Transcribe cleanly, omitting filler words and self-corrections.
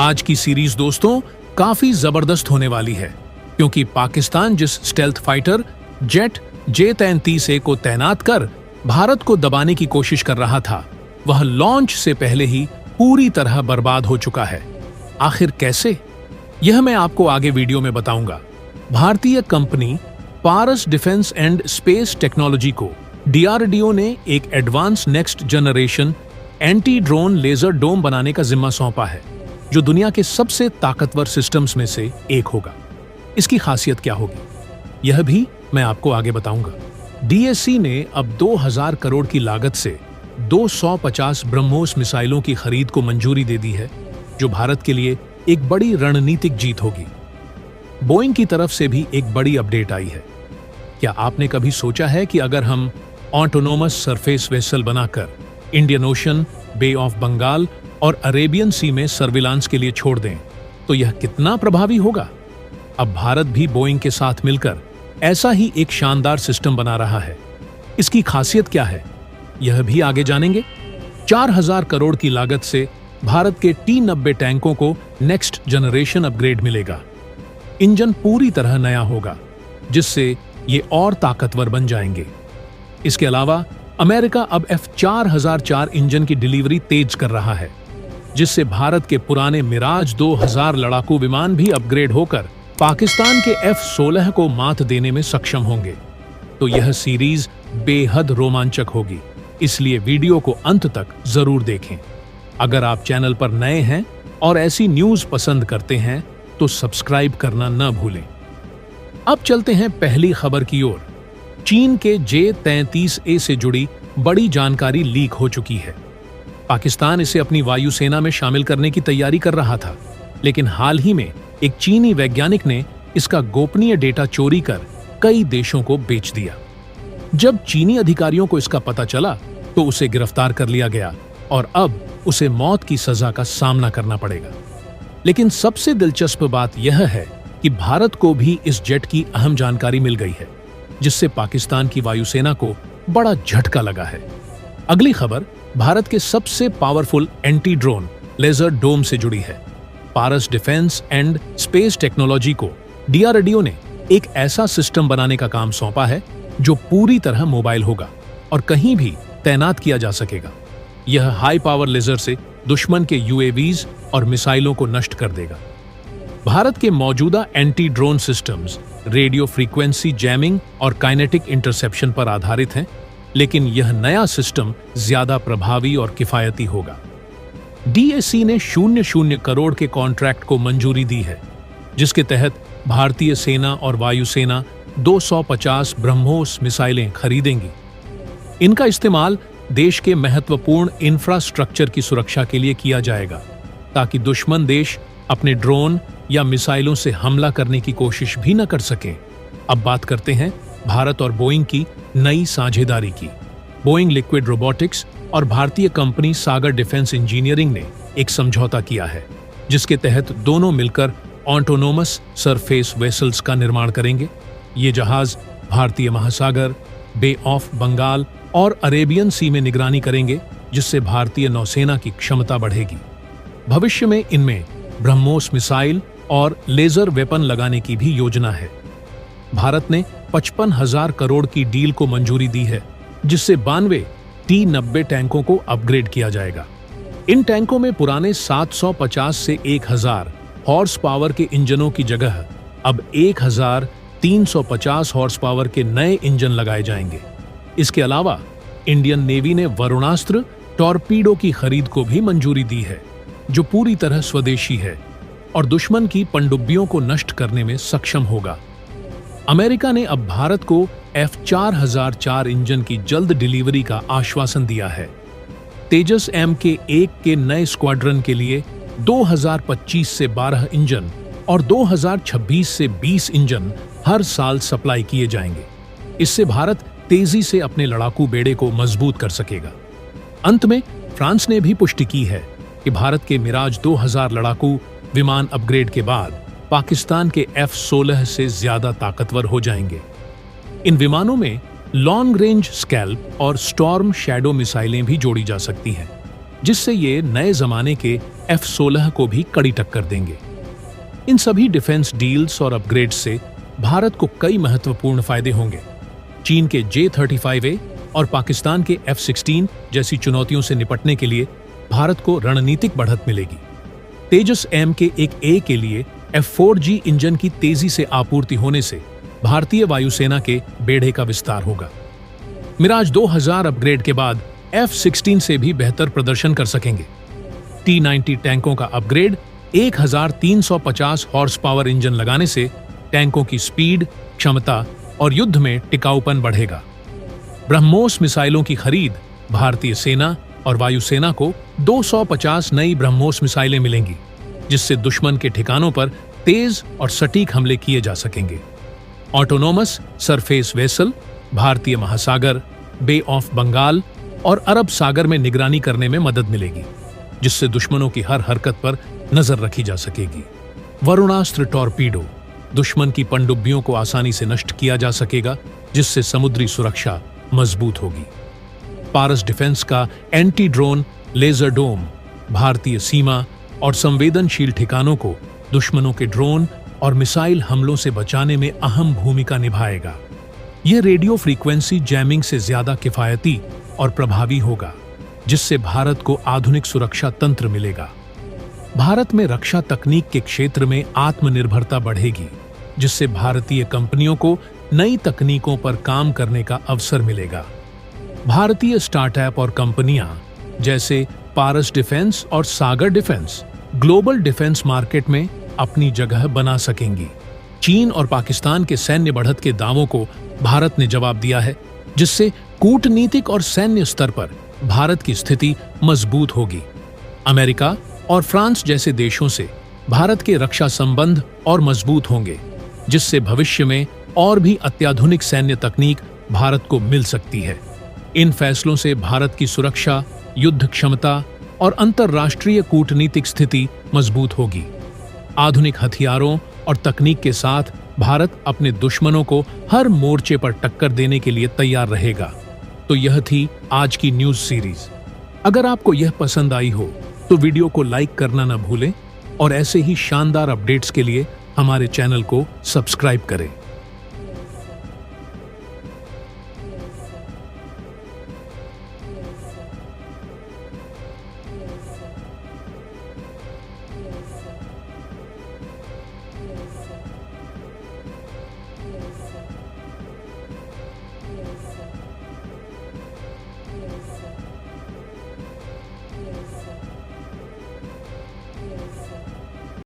आज की सीरीज दोस्तों काफी जबरदस्त होने वाली है, क्योंकि पाकिस्तान जिस स्टेल्थ फाइटर जेट J-33A को तैनात कर भारत को दबाने की कोशिश कर रहा था, वह लॉन्च से पहले ही पूरी तरह बर्बाद हो चुका है। आखिर कैसे, यह मैं आपको आगे वीडियो में बताऊंगा। भारतीय company Paras defence and space technology को DRDO ने एक advance next generation anti drone laser dome बनाने का जिम्मा सौंपा है, जो दुनिया के सबसे ताकतवर सिस्टम्स में से एक होगा। इसकी खासियत क्या होगी, यह भी मैं आपको आगे बताऊंगा। DSC ने अब 2000 करोड़ की लागत से 250 ब्रह्मोस मिसाइलों की खरीद को मंजूरी दे दी है, जो भारत के लिए एक बड़ी रणनीतिक जीत होगी। बोइंग की तरफ से भी एक बड़ी अपडेट आई है। क्या आपने कभी सोचा है कि अगर हम ऑटोनोमस सरफेस वेसल बनाकर Indian Ocean, bay of Bengal और अरेबियन सी में सर्विलांस के लिए छोड़ दें, तो यह कितना प्रभावी होगा? अब भारत भी बोइंग के साथ मिलकर ऐसा ही एक शानदार सिस्टम बना रहा है। इसकी खासियत क्या है, यह भी आगे जानेंगे। 4000 करोड़ की लागत से भारत के T-90 टैंकों को नेक्स्ट जनरेशन अपग्रेड मिलेगा। इंजन पूरी तरह नया होगा, जिससे ये और ताकतवर बन जाएंगे। इसके अलावा अमेरिका अब F4004 इंजन की डिलीवरी तेज कर रहा है, जिससे भारत के पुराने मिराज 2000 लड़ाकू विमान भी अपग्रेड होकर पाकिस्तान के F-16 को मात देने में सक्षम होंगे। तो यह सीरीज बेहद रोमांचक होगी, इसलिए वीडियो को अंत तक जरूर देखें। अगर आप चैनल पर नए हैं और ऐसी न्यूज पसंद करते हैं तो सब्सक्राइब करना न भूलें। अब चलते हैं पहली खबर की ओर। चीन के J-33A से जुड़ी बड़ी जानकारी लीक हो चुकी है। पाकिस्तान इसे अपनी वायुसेना में शामिल करने की तैयारी कर रहा था, लेकिन हाल ही में एक चीनी वैज्ञानिक ने इसका गोपनीय डेटा चोरी कर कई देशों को बेच दिया। जब चीनी अधिकारियों को इसका पता चला तो उसे गिरफ्तार कर लिया गया और अब उसे मौत की सजा का सामना करना पड़ेगा। लेकिन सबसे दिलचस्प बात यह है कि भारत को भी इस जेट की अहम जानकारी मिल गई है, जिससे पाकिस्तान की वायुसेना को बड़ा झटका लगा है। अगली खबर भारत के सबसे पावरफुल एंटी ड्रोन लेजर डोम से जुड़ी है। पारस डिफेंस एंड स्पेस टेक्नोलॉजी को DRDO ने एक ऐसा सिस्टम बनाने का काम सौंपा है, जो पूरी तरह मोबाइल होगा और कहीं भी तैनात किया जा सकेगा। यह हाई पावर लेजर से दुश्मन के UAVs और मिसाइलों को नष्ट कर देगा। भारत के मौजूदा anti drone systems radio frequency jamming और काइनेटिक इंटरसेप्शन पर आधारित हैं, लेकिन यह नया सिस्टम ज्यादा प्रभावी और किफायती होगा। DSC ने 00 करोड़ के कॉन्ट्रैक्ट को मंजूरी दी है, जिसके तहत भारतीय सेना और वायुसेना 250 ब्रह्मोस मिसाइलें खरीदेंगी। इनका इस्तेमाल देश के महत्वपूर्ण इंफ्रास्ट्रक्चर की सुरक्षा के लिए किया जाएगा, ताकि दुश्मन देश अपने ड्रोन या मिसाइलों से हमला करने की कोशिश भी न कर सके। अब बात करते हैं भारत और बोइंग की नई साझेदारी की। बोइंग लिक्विड रोबोटिक्स और भारतीय कंपनी सागर डिफेंस इंजीनियरिंग ने एक समझौता किया है, जिसके तहत दोनों मिलकर ऑटोनोमस सरफेस वेसल्स का निर्माण करेंगे। ये जहाज भारतीय महासागर, बे ऑफ बंगाल और अरेबियन सी में निगरानी करेंगे, जिससे भारतीय नौसेना की क्षमता बढ़ेगी। भविष्य में इनमें ब्रह्मोस मिसाइल और लेजर वेपन लगाने की भी योजना है। भारत ने 55,000 करोड़ की डील को मंजूरी दी है, जिससे 92 T-90 टैंकों को अपग्रेड किया जाएगा। इन टैंकों में पुराने 750 से 1000 हॉर्स पावर के इंजनों की जगह अब 1350 हॉर्स पावर के नए इंजन लगाए जाएंगे। इसके अलावा इंडियन नेवी ने वरुणास्त्र टॉर्पीडो की खरीद को भी मंजूरी दी है, जो पूरी तरह स्वदेशी है और दुश्मन की पनडुब्बियों को नष्ट करने में सक्षम होगा। अमेरिका ने अब भारत को F4004 इंजन की जल्द डिलीवरी का आश्वासन दिया है। तेजस MK1 के नए स्क्वाड्रन के लिए 2025 से 12 इंजन और 2026 से 20 इंजन हर साल सप्लाई किए जाएंगे। इससे भारत तेजी से अपने लड़ाकू बेड़े को मजबूत कर सकेगा। अंत में फ्रांस ने भी पुष्टि की है कि भारत के मिराज 2000 लड़ाकू विमान अपग्रेड के बाद पाकिस्तान के F-16 से ज्यादा ताकतवर हो जाएंगे। इन विमानों में लॉन्ग रेंज स्कैल्प और स्टॉर्म शैडो मिसाइलें भी जोड़ी जा सकती हैं, जिससे ये नए जमाने के F-16 को भी कड़ी टक्कर देंगे। इन सभी डिफेंस डील्स और अपग्रेड्स से भारत को कई महत्वपूर्ण फायदे होंगे। चीन के J-35A और पाकिस्तान के F-16 जैसी चुनौतियों से निपटने के लिए भारत को रणनीतिक बढ़त मिलेगी। तेजस M के एक A के लिए F-4G इंजन की तेजी से आपूर्ति होने से भारतीय वायुसेना के बेड़े का विस्तार होगा। मिराज 2000 अपग्रेड के बाद F-16 से भी बेहतर प्रदर्शन कर सकेंगे। T-90 टैंकों का अपग्रेड 1350 हॉर्स पावर इंजन लगाने से टैंकों की स्पीड, क्षमता और युद्ध में टिकाऊपन बढ़ेगा। ब्रह्मोस मिसाइलों की खरीद भारतीय सेना और वायुसेना को 250 नई ब्रह्मोस मिसाइलें मिलेंगी, जिससे दुश्मन के ठिकानों पर तेज और सटीक हमले किए जा सकेंगे। ऑटोनोमस सरफेस वेसल भारतीय महासागर, बे ऑफ बंगाल और अरब सागर में निगरानी करने में मदद मिलेगी, जिससे दुश्मनों की हर हरकत पर नजर रखी जा सकेगी। वरुणास्त्र टॉर्पीडो दुश्मन की पनडुब्बियों को आसानी से नष्ट किया जा सकेगा, जिससे समुद्री सुरक्षा मजबूत होगी। पारस डिफेंस का एंटी ड्रोन लेजर डोम भारतीय सीमा और संवेदनशील ठिकानों को दुश्मनों के ड्रोन और मिसाइल हमलों से बचाने में अहम भूमिका निभाएगा। यह रेडियो फ्रीक्वेंसी जैमिंग से ज्यादा किफायती और प्रभावी होगा, जिससे भारत को आधुनिक सुरक्षा तंत्र मिलेगा। भारत में रक्षा तकनीक के क्षेत्र में आत्मनिर्भरता बढ़ेगी, जिससे भारतीय कंपनियों को नई तकनीकों पर काम करने का अवसर मिलेगा। भारतीय स्टार्टअप और कंपनियां जैसे पारस डिफेंस और सागर डिफेंस ग्लोबल डिफेंस मार्केट में अपनी जगह बना सकेंगी। चीन और पाकिस्तान के सैन्य बढ़त के दावों को भारत ने जवाब दिया है, जिससे कूटनीतिक और सैन्य स्तर पर भारत की स्थिति मजबूत होगी। अमेरिका और फ्रांस जैसे देशों से भारत के रक्षा संबंध और मजबूत होंगे, जिससे भविष्य में और भी अत्याधुनिक सैन्य तकनीक भारत को मिल सकती है। इन फैसलों से भारत की सुरक्षा, युद्ध क्षमता और अंतर्राष्ट्रीय कूटनीतिक स्थिति मजबूत होगी। आधुनिक हथियारों और तकनीक के साथ भारत अपने दुश्मनों को हर मोर्चे पर टक्कर देने के लिए तैयार रहेगा। तो यह थी आज की न्यूज सीरीज। अगर आपको यह पसंद आई हो तो वीडियो को लाइक करना न भूलें और ऐसे ही शानदार अपडेट्स के लिए हमारे चैनल को सब्सक्राइब करें।